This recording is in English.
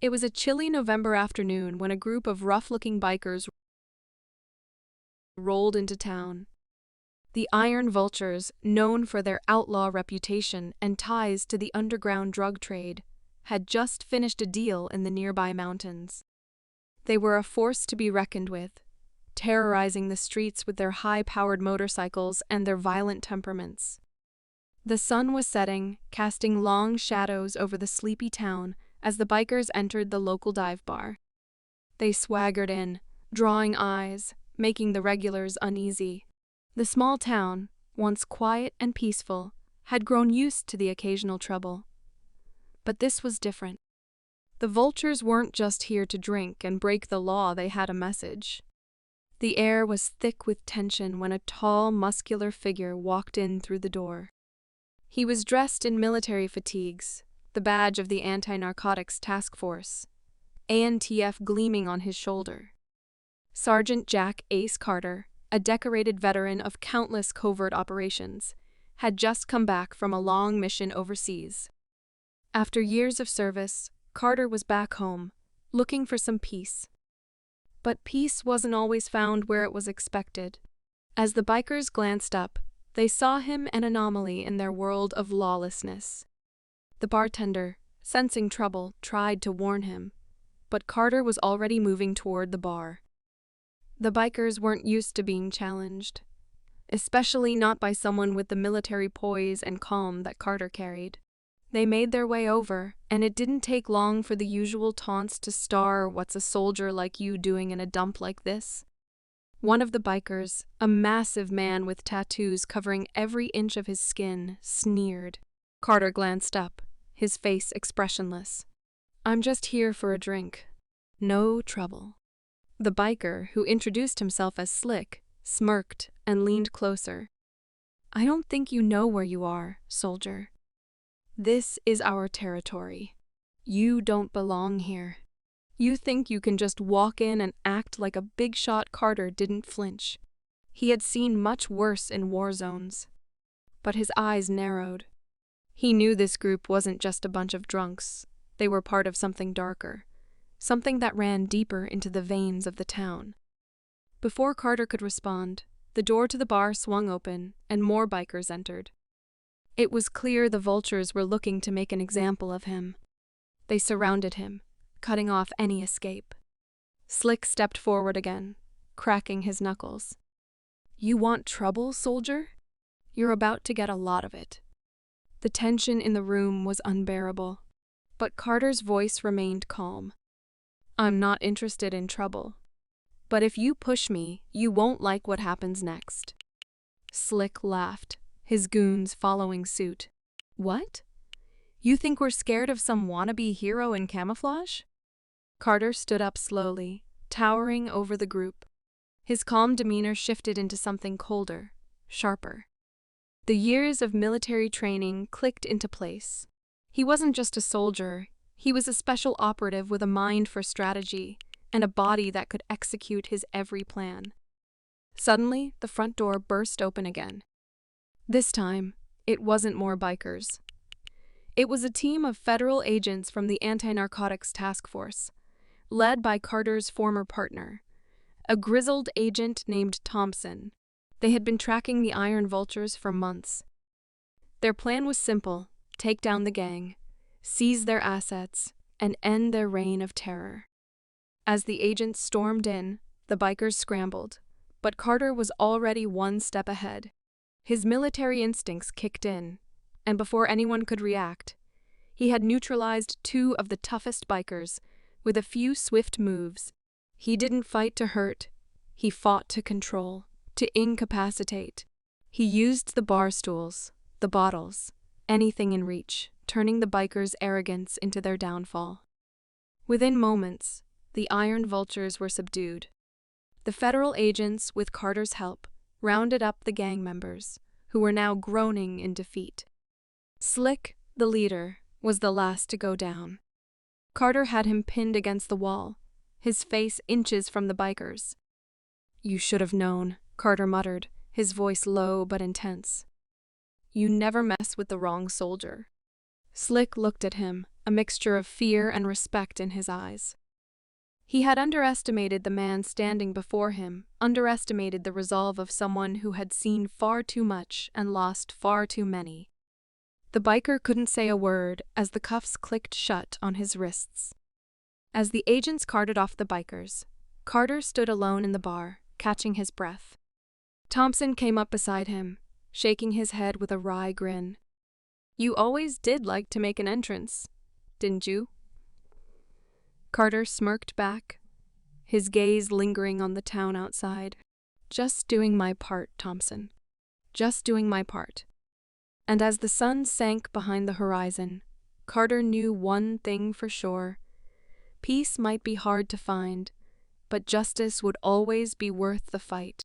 It was a chilly November afternoon when a group of rough-looking bikers rolled into town. The Iron Vultures, known for their outlaw reputation and ties to the underground drug trade, had just finished a deal in the nearby mountains. They were a force to be reckoned with, terrorizing the streets with their high-powered motorcycles and their violent temperaments. The sun was setting, casting long shadows over the sleepy town as the bikers entered the local dive bar. They swaggered in, drawing eyes, making the regulars uneasy. The small town, once quiet and peaceful, had grown used to the occasional trouble. But this was different. The Vultures weren't just here to drink and break the law, they had a message. The air was thick with tension when a tall, muscular figure walked in through the door. He was dressed in military fatigues, the badge of the Anti-Narcotics Task Force, ANTF gleaming on his shoulder. Sergeant Jack Ace Carter, a decorated veteran of countless covert operations, had just come back from a long mission overseas. After years of service, Carter was back home, looking for some peace. But peace wasn't always found where it was expected. As the bikers glanced up, they saw him an anomaly in their world of lawlessness. The bartender, sensing trouble, tried to warn him, but Carter was already moving toward the bar. The bikers weren't used to being challenged, especially not by someone with the military poise and calm that Carter carried. They made their way over, and it didn't take long for the usual taunts to star "What's a soldier like you doing in a dump like this?" One of the bikers, a massive man with tattoos covering every inch of his skin, sneered. Carter glanced up, his face expressionless. "I'm just here for a drink. No trouble." The biker, who introduced himself as Slick, smirked and leaned closer. "I don't think you know where you are, soldier. This is our territory. You don't belong here. You think you can just walk in and act like a big shot." Carter didn't flinch. He had seen much worse in war zones. But his eyes narrowed. He knew this group wasn't just a bunch of drunks. They were part of something darker, something that ran deeper into the veins of the town. Before Carter could respond, the door to the bar swung open and more bikers entered. It was clear the Vultures were looking to make an example of him. They surrounded him, cutting off any escape. Slick stepped forward again, cracking his knuckles. "You want trouble, soldier? You're about to get a lot of it." The tension in the room was unbearable, but Carter's voice remained calm. "I'm not interested in trouble. But if you push me, you won't like what happens next." Slick laughed, his goons following suit. "What? You think we're scared of some wannabe hero in camouflage?" Carter stood up slowly, towering over the group. His calm demeanor shifted into something colder, sharper. The years of military training clicked into place. He wasn't just a soldier, he was a special operative with a mind for strategy and a body that could execute his every plan. Suddenly, the front door burst open again. This time, it wasn't more bikers. It was a team of federal agents from the Anti-Narcotics Task Force, led by Carter's former partner, a grizzled agent named Thompson. They had been tracking the Iron Vultures for months. Their plan was simple: take down the gang, seize their assets, and end their reign of terror. As the agents stormed in, the bikers scrambled, but Carter was already one step ahead. His military instincts kicked in, and before anyone could react, he had neutralized two of the toughest bikers with a few swift moves. He didn't fight to hurt, he fought to control, to incapacitate. He used the bar stools, the bottles, anything in reach, turning the bikers' arrogance into their downfall. Within moments, the Iron Vultures were subdued. The federal agents, with Carter's help, rounded up the gang members, who were now groaning in defeat. Slick, the leader, was the last to go down. Carter had him pinned against the wall, his face inches from the bikers. "You should have known," Carter muttered, his voice low but intense. "You never mess with the wrong soldier." Slick looked at him, a mixture of fear and respect in his eyes. He had underestimated the man standing before him, underestimated the resolve of someone who had seen far too much and lost far too many. The biker couldn't say a word as the cuffs clicked shut on his wrists. As the agents carted off the bikers, Carter stood alone in the bar, catching his breath. Thompson came up beside him, shaking his head with a wry grin. "You always did like to make an entrance, didn't you?" Carter smirked back, his gaze lingering on the town outside. "Just doing my part, Thompson. Just doing my part." And as the sun sank behind the horizon, Carter knew one thing for sure. Peace might be hard to find, but justice would always be worth the fight.